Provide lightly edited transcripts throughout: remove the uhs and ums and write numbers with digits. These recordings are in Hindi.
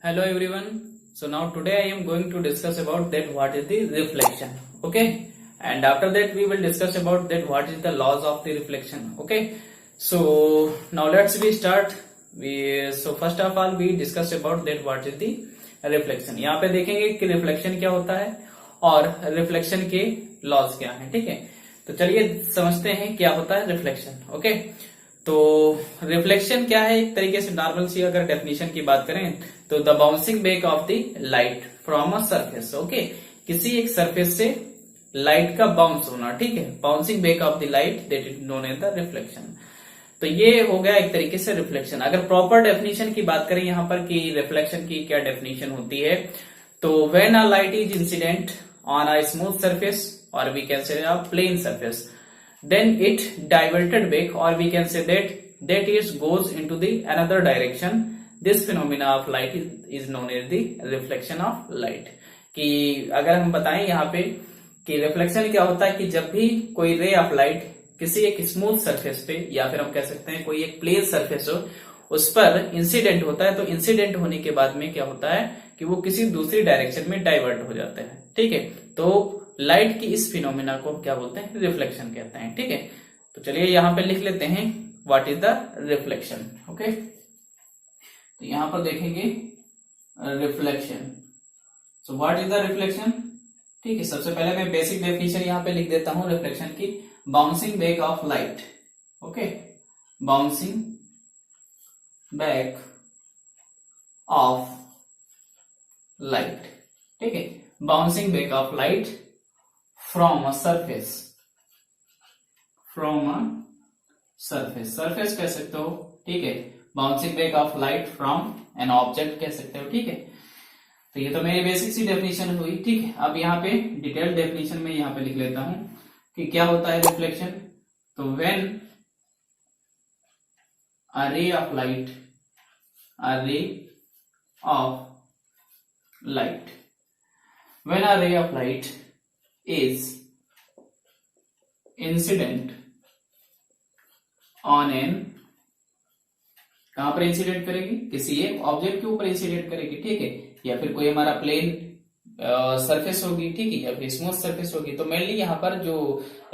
Hello everyone. So now today I am going to discuss about that what is the reflection. Okay. And after that we will discuss about that what is the laws of the reflection. Okay. So now let's we start. So first of all we discuss about that what is the reflection. यहाँ पे देखेंगे कि रिफ्लेक्शन क्या होता है और रिफ्लेक्शन के लॉज क्या हैं. ठीक है. तो चलिए समझते हैं क्या होता है रिफ्लेक्शन. ओके. तो रिफ्लेक्शन क्या है, एक तरीके से नॉर्मल सी अगर डेफिनेशन की बात करें तो the bouncing back of the light from a surface. Okay. किसी एक सरफेस से लाइट का बाउंस होना. ठीक है. Bouncing back of the light that is known as the reflection. तो ये हो गया एक तरीके से रिफ्लेक्शन. अगर प्रॉपर डेफिनेशन की बात करें यहाँ पर कि रिफ्लेक्शन की क्या डेफिनेशन होती है, तो when a light is incident on a smooth surface और we can say a plane surface, then it diverted back or we can say that is goes into the another direction. This phenomena of light is known as the reflection of light. कि अगर हम बताएं यहाँ पे कि रिफ्लेक्शन क्या होता है कि जब भी कोई रे ऑफ लाइट किसी एक स्मूथ सरफेस पे या फिर हम कह सकते हैं कोई एक प्लेन सरफेस हो उस पर इंसिडेंट होता है, तो इंसिडेंट होने के बाद में क्या होता है कि वो किसी दूसरी डायरेक्शन में डाइवर्ट हो जाते हैं. ठीक है. तो लाइट की इस फिनोमिना को क्या बोलते हैं, रिफ्लेक्शन कहते हैं. ठीक है. तो चलिए यहां पे लिख लेते हैं what is the reflection. Okay. तो यहां पर देखेंगे reflection. So what is the reflection. ठीक है. सबसे पहले मैं बेसिक डेफिनेशन यहां पे लिख देता हूं रिफ्लेक्शन की. Bouncing back of light. Okay. Bouncing back of light. ठीक है. Bouncing back of light from a surface surface कह सकते हो. ठीक है. Bouncing back of light from an object कह सकते हो. ठीक है. तो ये तो मेरी बेसिक सी डेफिनेशन हुई. ठीक है. अब यहाँ पे डिटेल डेफिनेशन में यहाँ पे लिख लेता हूं कि क्या होता है रिफ्लेक्शन. तो when a ray of light when a ray of light is incident on an, कहां पर इंसिडेंट करेगी, किसी एक ऑब्जेक्ट के ऊपर इंसिडेंट करेगी. ठीक है. या फिर कोई हमारा प्लेन सरफेस होगी. ठीक है. या फिर स्मूथ सरफेस होगी. तो मेनली यहां पर जो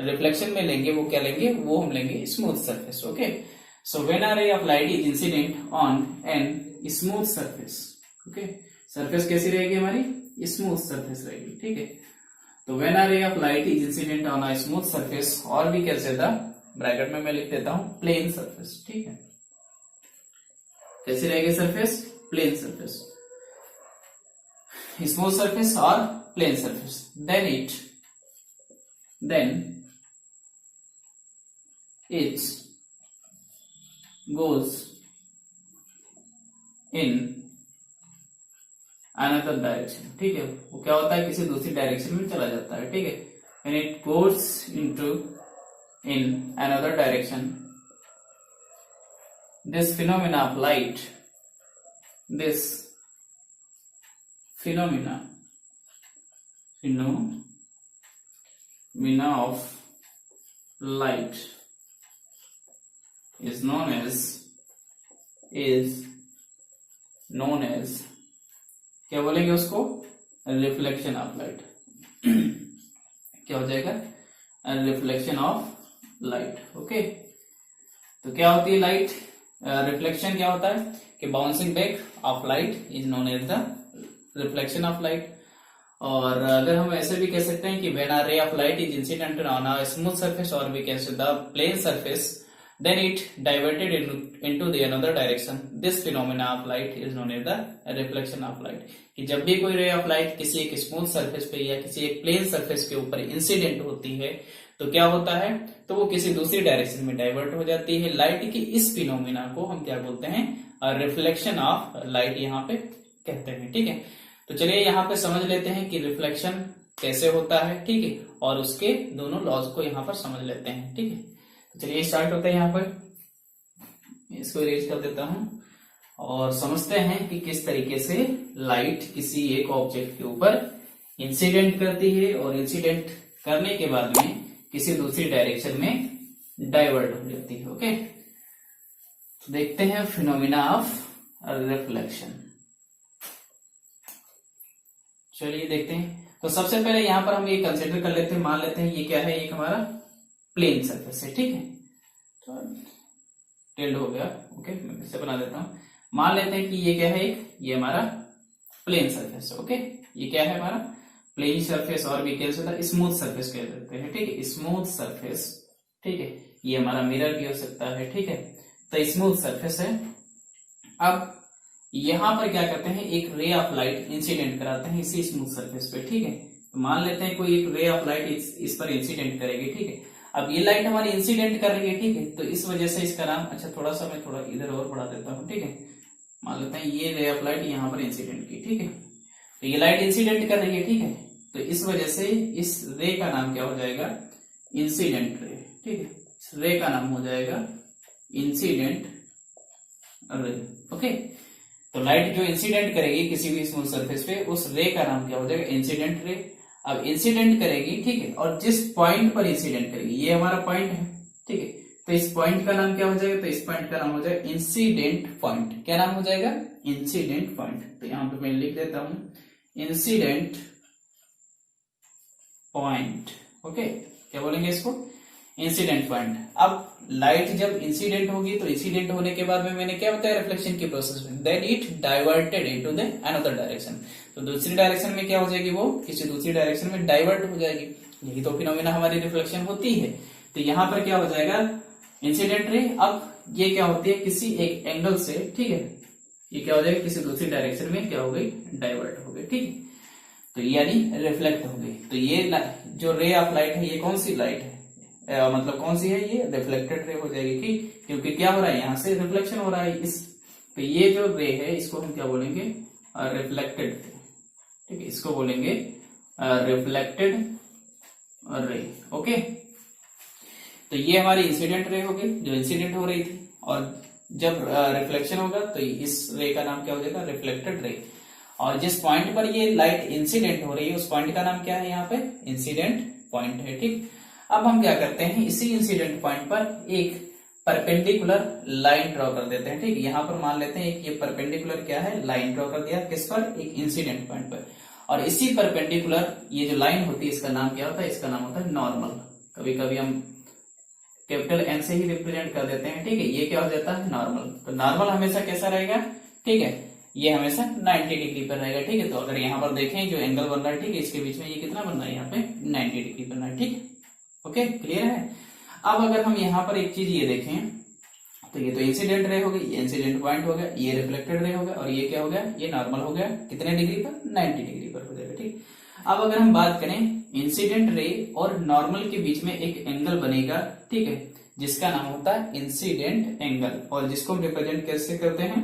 रिफ्लेक्शन में लेंगे वो क्या लेंगे, वो हम लेंगे smooth surface. Okay. So when a ray of light is incident on N smooth surface. Okay. Surface कैसी रहेगी हमारी, स्मूथ सरफेस रहेगी. ठीक है. तो when a ray of light is incident on a smooth surface और भी कैसे था, ब्रैकेट में मैं लिख देता हूं प्लेन सरफेस. ठीक है. कैसी रहेगी surface, plane surface, smooth surface और plane surface. Then it goes in another direction. ठीक है. वो क्या होता है, किसी दूसरी डायरेक्शन में चला जाता है. ठीक है. And it goes in another direction. This phenomena of light, this phenomena of light is known as क्या बोलेंगे उसको, रिफ्लेक्शन ऑफ लाइट. क्या हो जाएगा, रिफ्लेक्शन ऑफ लाइट. ओके. तो क्या होती है लाइट, रिफ्लेक्शन क्या होता है कि bouncing back of light is known as the reflection of light. और अगर हम ऐसे भी कह सकते हैं कि when a ray of light is incident on a smooth surface और we can say the plane surface, then it diverted into the another direction. This phenomena of light is known as the reflection of light. कि जब भी कोई रे ऑफ लाइट किसी एक स्मूथ सरफेस पे या किसी एक प्लेन सरफेस के ऊपर इंसिडेंट होती है तो क्या होता है, तो वो किसी दूसरी डायरेक्शन में डाइवर्ट हो जाती है. लाइट की इस फिनोमिना को हम क्या बोलते हैं, रिफ्लेक्शन ऑफ लाइट यहाँ पे कहते हैं. ठीक है. तो चलिए यहाँ पे समझ लेते हैं कि रिफ्लेक्शन कैसे होता है. ठीक है. और उसके दोनों लॉज को यहाँ पर समझ लेते हैं. ठीक है. चलिए स्टार्ट होता है. यहाँ पर इसको इरेज कर देता हूं और समझते हैं कि किस तरीके से लाइट किसी एक ऑब्जेक्ट के ऊपर इंसिडेंट करती है और इंसिडेंट करने के बाद में किसी दूसरी डायरेक्शन में डाइवर्ट हो जाती है. ओके. तो देखते हैं फिनोमिना ऑफ रिफ्लेक्शन. चलिए देखते हैं। तो सबसे पहले यहाँ पर हम ये कंसिडर कर लेते हैं, मान लेते हैं ये क्या है, एक हमारा प्लेन सरफेस है, ठीक है। तो टिल्ड हो गया, ओके, मैं फिर से बना देता हूँ। मान लेते हैं कि ये क्या है, एक ये हमारा प्लेन सरफेस है, ओके। ये क्या है हमारा प्लेन सरफेस, और भी कह सकते हैं स्मूथ सरफेस कह सकते हैं, ठीक है, स्मूथ सरफेस, ठीक है। ये हमारा मिरर भी हो सकता है, ठीक है। तो स्मूथ सरफेस है। अब यहां पर क्या करते हैं, एक रे ऑफ लाइट इंसिडेंट कराते हैं इसी स्मूथ सरफेस पे, ठीक है। तो मान लेते हैं कोई एक रे ऑफ लाइट इस पर इंसिडेंट करेगी, ठीक है। अब ये लाइट हमारी इंसिडेंट कर रही है, ठीक है। तो इस वजह से इसका नाम, अच्छा थोड़ा सा मैं थोड़ा इधर और बढ़ा देता हूँ, ठीक है। मान लेते हैं ये रे ऑफ लाइट यहाँ पर इंसिडेंट की, ठीक है। तो ये लाइट इंसिडेंट कर रही है, ठीक है। तो इस वजह से इस रे का नाम क्या हो जाएगा, इंसिडेंट रे, ठीक है। इस रे का नाम हो जाएगा इंसिडेंट रे, ओके। तो लाइट जो इंसिडेंट करेगी किसी भी स्मूथ सरफेस पे, उस रे का नाम क्या हो जाएगा, इंसिडेंट रे। अब इंसिडेंट करेगी, ठीक है, और जिस पॉइंट पर इंसिडेंट करेगी, ये हमारा पॉइंट है, ठीक है। तो इस पॉइंट का नाम क्या हो जाएगा, तो इस पॉइंट का नाम हो जाएगा इंसिडेंट पॉइंट। क्या नाम हो जाएगा, इंसिडेंट पॉइंट। तो यहां पे मैं लिख देता हूं इंसिडेंट पॉइंट, ओके। क्या बोलेंगे इसको, इंसिडेंट पॉइंट। अब लाइट जब इंसिडेंट होगी, तो इंसिडेंट होने के बाद में मैंने क्या बताया रिफ्लेक्शन के प्रोसेस में, then it diverted into the another direction. तो दूसरी डायरेक्शन में क्या हो जाएगी, वो किसी दूसरी डायरेक्शन में डाइवर्ट हो जाएगी। यही तो फिनोमेना हमारी रिफ्लेक्शन होती है। तो यहां पर क्या हो जाएगा, इंसिडेंट रे। अब ये क्या होती है, किसी एक एंगल से, ठीक है, ये क्या हो जाएगा, किसी दूसरी डायरेक्शन में क्या हो गई, डाइवर्ट हो गई, ठीक है। तो यानी रिफ्लेक्ट हो गई। तो ये जो रे ऑफ लाइट है, ये कौन सी लाइट है, मतलब कौन सी है, ये रिफ्लेक्टेड रे हो जाएगी, ठीक। क्योंकि क्या हो रहा है, यहां से रिफ्लेक्शन हो रहा है इस। तो ये जो रे है, इसको हम क्या बोलेंगे, रिफ्लेक्टेड रे, ठीक है। इसको बोलेंगे रिफ्लेक्टेड रे, ओके। तो ये हमारी इंसिडेंट रे हो गई, जो इंसिडेंट हो रही थी। और जब रिफ्लेक्शन होगा, तो इस रे का नाम क्या हो जाएगा, रिफ्लेक्टेड रे। और जिस पॉइंट पर ये लाइट इंसिडेंट हो रही है, उस पॉइंट का नाम क्या है, यहाँ पे इंसिडेंट पॉइंट है, ठीक। अब हम क्या करते हैं, इसी इंसिडेंट पॉइंट पर एक परपेंडिकुलर लाइन ड्रॉ कर देते हैं, ठीक। यहां पर मान लेते हैं एक ये परपेंडिकुलर क्या है, लाइन ड्रॉ कर दिया, किस पर, एक इंसिडेंट पॉइंट पर। और इसी परपेंडिकुलर ये जो लाइन होती है, इसका नाम क्या होता है, इसका नाम होता है नॉर्मल। कभी कभी हम कैपिटल एन से ही रिप्रेजेंट कर देते हैं, ठीक है। ये क्या हो जाता है, नॉर्मल। तो नॉर्मल हमेशा कैसा रहेगा, ठीक है, ये हमेशा 90 डिग्री पर रहेगा, ठीक है। तो अगर यहाँ पर देखें जो एंगल बन रहा है, ठीक है, इसके बीच में ये कितना बन रहा है, यहाँ पे 90 डिग्री बन रहा है, ठीक है, ओके, क्लियर है। अब अगर हम यहाँ पर एक चीज ये देखें, तो ये तो इंसिडेंट रे हो गई, ये इंसिडेंट पॉइंट हो गया, ये रिफ्लेक्टेड रे हो गया, और ये क्या हो गया, ये नॉर्मल हो गया। कितने डिग्री पर, 90 डिग्री पर हो जाएगा, ठीक। अब अगर हम बात करें इंसिडेंट रे और नॉर्मल के बीच में एक एंगल बनेगा, ठीक है, जिसका नाम होता है इंसिडेंट एंगल, और जिसको हम रिप्रेजेंट कैसे करते हैं,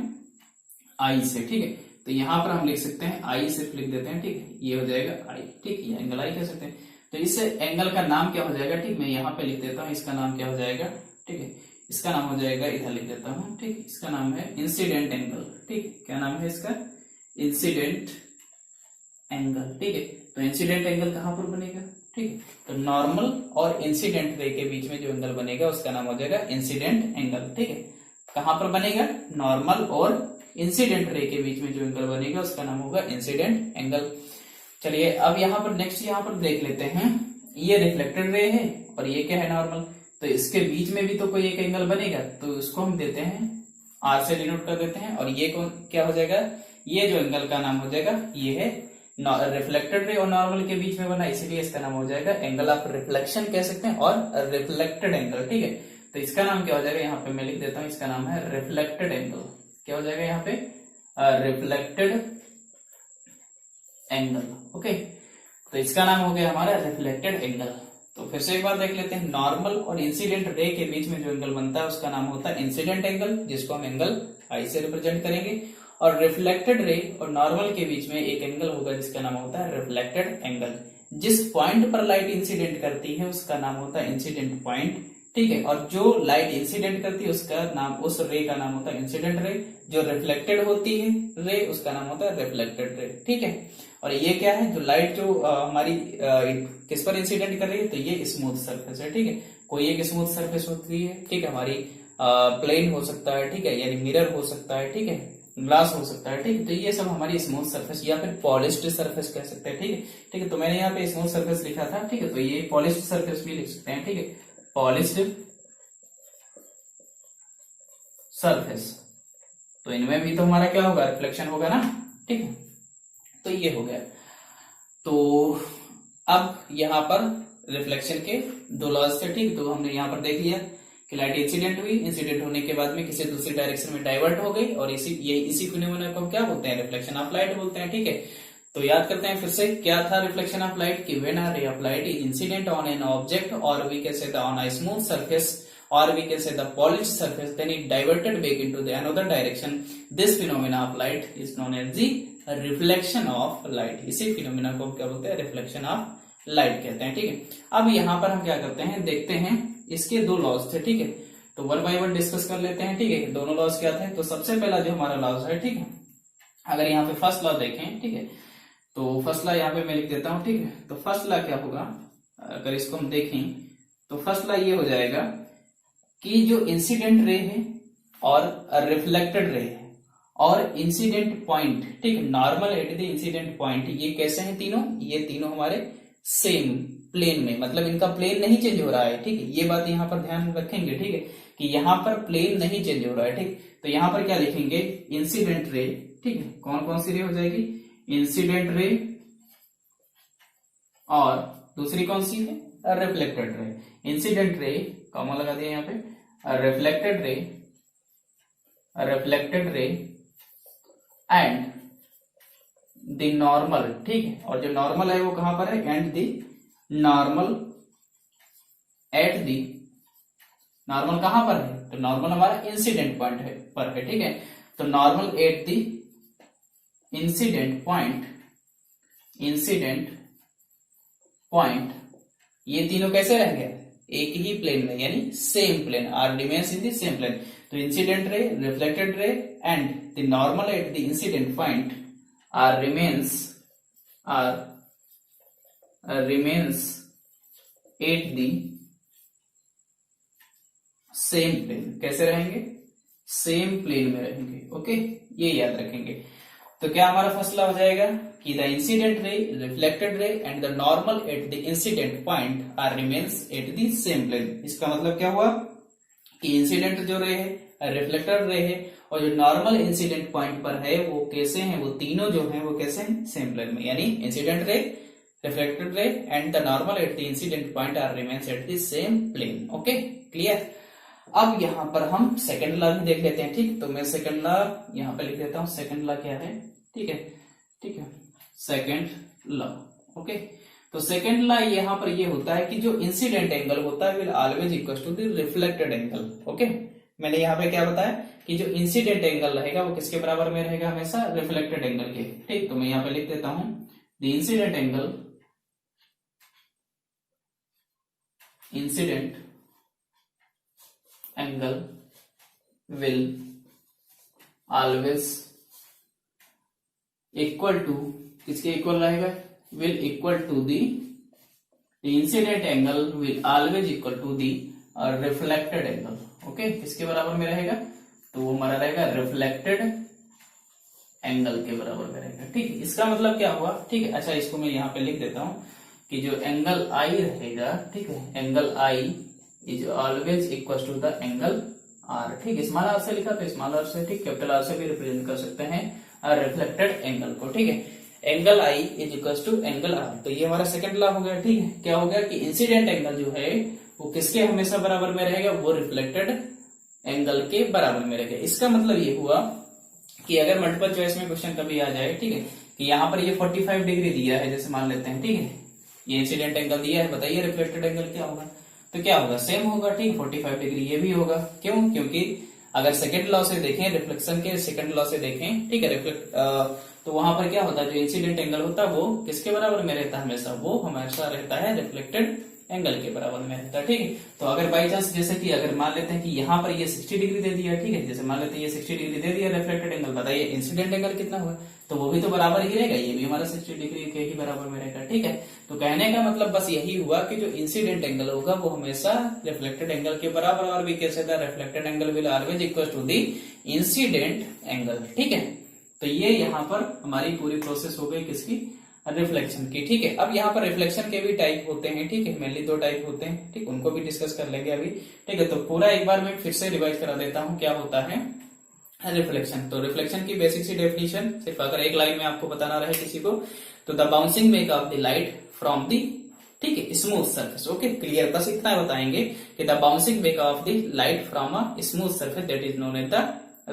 आई से, ठीक है। तो यहां पर हम लिख सकते हैं आई, सिर्फ लिख देते हैं, ठीक है, ये हो जाएगा आई, ठीक, ये एंगल आई कह सकते हैं। तो इस एंगल का नाम क्या हो जाएगा, ठीक, मैं यहाँ पे लिख देता हूँ, इसका नाम क्या हो जाएगा, ठीक है, इसका नाम हो जाएगा, इधर लिख देता हूँ, ठीक, इसका नाम है इंसिडेंट एंगल, ठीक। क्या नाम है इसका, इंसिडेंट एंगल, ठीक है। तो इंसिडेंट एंगल कहां पर बनेगा, ठीक है। तो नॉर्मल और इंसिडेंट रे के बीच में जो एंगल बनेगा, उसका नाम हो जाएगा इंसिडेंट एंगल, ठीक है। कहां पर बनेगा, नॉर्मल और इंसिडेंट रे के बीच में जो एंगल बनेगा, उसका नाम होगा इंसिडेंट एंगल। चलिए अब यहाँ पर नेक्स्ट यहाँ पर देख लेते हैं, ये रिफ्लेक्टेड रे है और ये क्या है, नॉर्मल। तो इसके बीच में भी तो कोई एक एंगल बनेगा, तो उसको हम देते हैं आर से डिनोट कर देते हैं। और ये कौन क्या हो जाएगा, ये जो एंगल का नाम हो जाएगा, ये है रिफ्लेक्टेड रे और नॉर्मल के बीच में बना, इसीलिए इसका नाम हो जाएगा एंगल ऑफ रिफ्लेक्शन कह सकते हैं, और रिफ्लेक्टेड एंगल, ठीक है। तो इसका नाम क्या हो जाएगा, यहाँ पे मैं लिख देता हूँ, इसका नाम है रिफ्लेक्टेड एंगल। क्या हो जाएगा यहाँ पे, रिफ्लेक्टेड एंगल, ओके। तो इसका नाम हो गया हमारा रिफ्लेक्टेड एंगल। तो फिर से एक बार देख लेते हैं, नॉर्मल और इंसिडेंट रे के बीच में जो एंगल बनता है, उसका नाम होता है इंसिडेंट एंगल, जिसको हम एंगल आई से रिप्रेजेंट करेंगे। और रिफ्लेक्टेड रे और नॉर्मल के बीच में एक एंगल होगा, जिसका नाम होता है रिफ्लेक्टेड एंगल। जिस पॉइंट पर लाइट इंसिडेंट करती है, उसका नाम होता है इंसिडेंट पॉइंट, ठीक है। और जो लाइट इंसिडेंट करती है, उसका नाम, उस रे का नाम होता है इंसिडेंट रे। जो रिफ्लेक्टेड होती है रे, उसका नाम होता है रिफ्लेक्टेड रे, ठीक है। और ये क्या है, जो लाइट जो हमारी किस पर इंसिडेंट कर रही है, तो ये स्मूथ सरफेस है, ठीक है। कोई एक स्मूथ सरफेस होती है, ठीक है, हमारी प्लेन हो सकता है, ठीक है, यानी मिरर हो सकता है, ठीक है, ग्लास हो सकता है, ठीक है। तो ये सब हमारी स्मूथ सरफेस या फिर पॉलिश्ड सरफेस कह सकते हैं, ठीक है। ठीक है, तो मैंने यहाँ पे स्मूथ सरफेस लिखा था, ठीक है, तो ये पॉलिश्ड सरफेस भी लिख सकते हैं, ठीक है, पॉलिश्ड सरफेस। तो इनमें भी तो हमारा क्या होगा, रिफ्लेक्शन होगा ना, ठीक है। तो ये हो गया। तो अब यहाँ पर रिफ्लेक्शन के दो लॉज थे, ठीक। तो हमने यहाँ पर देख लिया कि लाइट इंसिडेंट हुई, इंसिडेंट होने के बाद में किसी दूसरी डायरेक्शन में डाइवर्ट हो गई, और इसी फिनोमेना को हम क्या बोलते हैं, रिफ्लेक्शन ऑफ लाइट बोलते हैं, ठीक है। तो याद करते हैं फिर से, क्या था रिफ्लेक्शन ऑफ लाइट, कि when a ray of light is incident on an object और we can say the on a smooth surface or we can say the polished surface, then it diverted back into the another direction. This phenomena of light is known as the reflection of light. इसी phenomena को क्या बोलते हैं, reflection of light कहते हैं, ठीक है। अब यहाँ पर हम क्या करते हैं, देखते हैं इसके दो लॉज थे, ठीक है। तो वन बाय वन डिस्कस कर लेते हैं, ठीक है। दोनों लॉज क्या थे, तो सबसे पहला जो हमारा लॉज है, ठीक है, अगर यहाँ पे फर्स्ट लॉ देखें, ठीक है, तो फर्स्ट लॉ यहाँ पे मैं लिख देता हूँ, ठीक है। तो फर्स्ट लॉ क्या होगा, अगर इसको हम देखें तो फर्स्ट लॉ ये हो जाएगा कि जो इंसिडेंट रे है और रिफ्लेक्टेड रे है और इंसिडेंट पॉइंट, ठीक है, normal at the incident point, ये कैसे हैं तीनों, ये तीनों हमारे सेम प्लेन में, मतलब इनका प्लेन नहीं चेंज हो रहा है, ठीक है। ये बात यहाँ पर ध्यान रखेंगे, ठीक है, कि यहाँ पर प्लेन नहीं चेंज हो रहा है, ठीक। तो यहाँ पर क्या लिखेंगे, इंसिडेंट रे, ठीक है, कौन कौन सी रे हो जाएगी, इंसिडेंट रे और दूसरी कौन सी है, reflected ray. Incident ray common लगा दिया यहाँ पे, reflected ray and the normal, ठीक है, और जो नॉर्मल है वो कहां पर है, and the normal at the, normal कहां पर है, तो नॉर्मल हमारा इंसिडेंट पॉइंट है पर है, ठीक है। तो normal at the incident point, ये तीनों कैसे रह गए, एक ही प्लेन में, यानी same plane, are remains in the same plane. तो incident ray, reflected ray and the normal at the incident point are remains at the same plane. कैसे रहेंगे, सेम प्लेन में रहेंगे, ओके, ये याद रखेंगे। तो क्या हमारा फर्स्ट लॉ हो जाएगा कि the incident ray, reflected ray and the normal at the incident point are remains at the same plane. इसका मतलब क्या हुआ कि इंसिडेंट जो रे है, रिफ्लेक्टेड रे है, और जो नॉर्मल इंसिडेंट पॉइंट पर है वो कैसे हैं, वो तीनों जो हैं वो कैसे हैं, सेम प्लेन में, यानी incident ray, reflected ray and the normal at the incident point are remains at the same plane, okay, clear. अब यहाँ पर हम सेकंड लॉ भी देख लेते हैं, ठीक। तो मैं सेकंड लॉ यहाँ पे लिख देता हूँ, सेकंड लॉ क्या है, ठीक है, ठीक है, सेकंड लॉ, ओके। तो सेकंड लॉ यहाँ पर ये होता है कि जो इंसिडेंट एंगल होता है will always equal to the reflected angle, okay. मैंने यहाँ पे क्या बताया कि जो इंसिडेंट एंगल रहेगा वो किसके बराबर में रहेगा, हमेशा रिफ्लेक्टेड एंगल के, ठीक। तो मैं यहाँ पे लिख देता हूं, the incident angle will always equal to, किसके इक्वल रहेगा, will equal to the incident angle will always equal to the reflected angle, okay. किसके बराबर में रहेगा, तो वो हमारा रहेगा रिफ्लेक्टेड एंगल के बराबर में रहेगा, ठीक है। इसका मतलब क्या हुआ, ठीक है। अच्छा, इसको मैं यहाँ पे लिख देता हूं कि जो एंगल आई रहेगा, ठीक है, angle i is always equal to the angle r, ठीक। स्मॉल आर से लिखा तो स्मॉल आर से, ठीक, कैपिटल आर से भी रिप्रेजेंट कर सकते हैं रिफ्लेक्टेड एंगल को, ठीक है। Angle i is equal to angle r. तो ये हमारा सेकंड लॉ हो गया, ठीक है। क्या हो गया कि इंसिडेंट एंगल जो है वो किसके हमेशा बराबर में रहेगा, वो रिफ्लेक्टेड एंगल के बराबर में रहेगा। इसका मतलब ये हुआ कि अगर मल्टीपल चॉइस में क्वेश्चन कभी आ जाए, ठीक है, कि यहाँ पर ये 45 डिग्री दिया है, जैसे मान लेते हैं, ठीक है, ये इंसिडेंट एंगल दिया है, बताइए रिफ्लेक्टेड एंगल क्या होगा, तो क्या होगा, सेम होगा, ठीक, 45 डिग्री ये भी होगा। क्यों, क्योंकि अगर सेकंड लॉ से देखें, रिफ्लेक्शन के सेकंड लॉ से देखें, ठीक है, तो वहां पर क्या होता है, जो इंसिडेंट एंगल होता है वो किसके बराबर में रहता है, हमेशा वो हमेशा रहता है रिफ्लेक्टेड एंगल के बराबर में रहता है। ठीक है, तो अगर बाई चांस जैसे कि अगर मान लेते हैं कि यहाँ पर ये 60 डिग्री दे दिया, ठीक है, जैसे मान लेते हैं ये 60 डिग्री दे दिया रिफ्लेक्टेड एंगल, बताइए इंसिडेंट एंगल कितना हुआ, तो वो भी तो बराबर ही रहेगा, ये भी हमारा 60 डिग्री के ही बराबर में रहेगा। ठीक है, तो कहने का मतलब बस यही हुआ कि जो इंसिडेंट एंगल होगा वो हमेशा रिफ्लेक्टेड एंगल के बराबर, और भी कैसे the reflected angle will always equal to the incident angle. ठीक है, तो ये यहाँ पर हमारी पूरी प्रोसेस हो गई किसकी, रिफ्लेक्शन की। ठीक है, अब यहाँ पर रिफ्लेक्शन के भी टाइप होते हैं। ठीक है, मेनली 2 टाइप होते हैं। ठीक, उनको भी डिस्कस कर लेंगे अभी। ठीक है, तो पूरा एक बार मैं फिर से रिवाइज करा देता हूँ क्या होता है रिफ्लेक्शन। तो रिफ्लेक्शन की बेसिक सी डेफिनेशन सिर्फ अगर एक लाइन में आपको बताना रहे किसी को, तो the bouncing back of the light from the, ठीक है, स्मूथ सरफेस। ओके, क्लियर, बस इतना बताएंगे कि the bouncing back of the light from a smooth surface that is known as the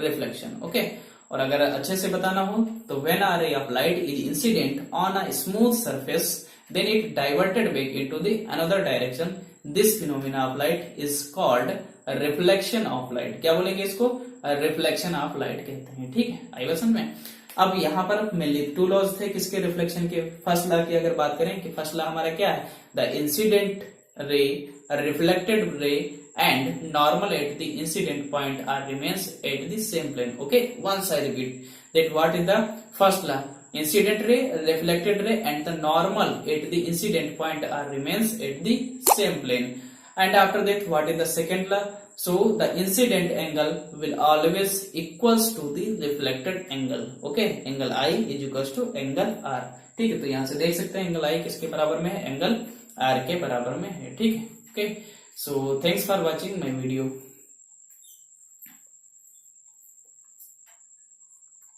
reflection. Okay, और अगर अच्छे से बताना हो तो when a ray of light is incident on a smooth surface then it diverted back into the another direction, this phenomena of light is called reflection of light. क्या बोलेंगे इसको, रिफ्लेक्शन ऑफ लाइट कहते हैं। ठीक है, आई बात समझ में। अब यहाँ पर मेनली 2 लॉज थे किसके, रिफ्लेक्शन के। फर्स्ट लॉ की अगर बात करें कि फर्स्ट लॉ हमारा क्या है, द इंसिडेंट रे, रिफ्लेक्टेड रे and normal at the incident point are remains at the same plane. Okay, once I repeat that what is the first law, incident ray, reflected ray and the normal at the incident point are remains at the same plane. And after that what is the second law, so the incident angle will always equals to the reflected angle. Okay, angle I is equals to angle R. ठीक है, तो यहाँ से देख सकते हैं एंगल I किसके बराबर में है, एंगल R के बराबर में है। ठीक है, okay, so thanks for watching my video.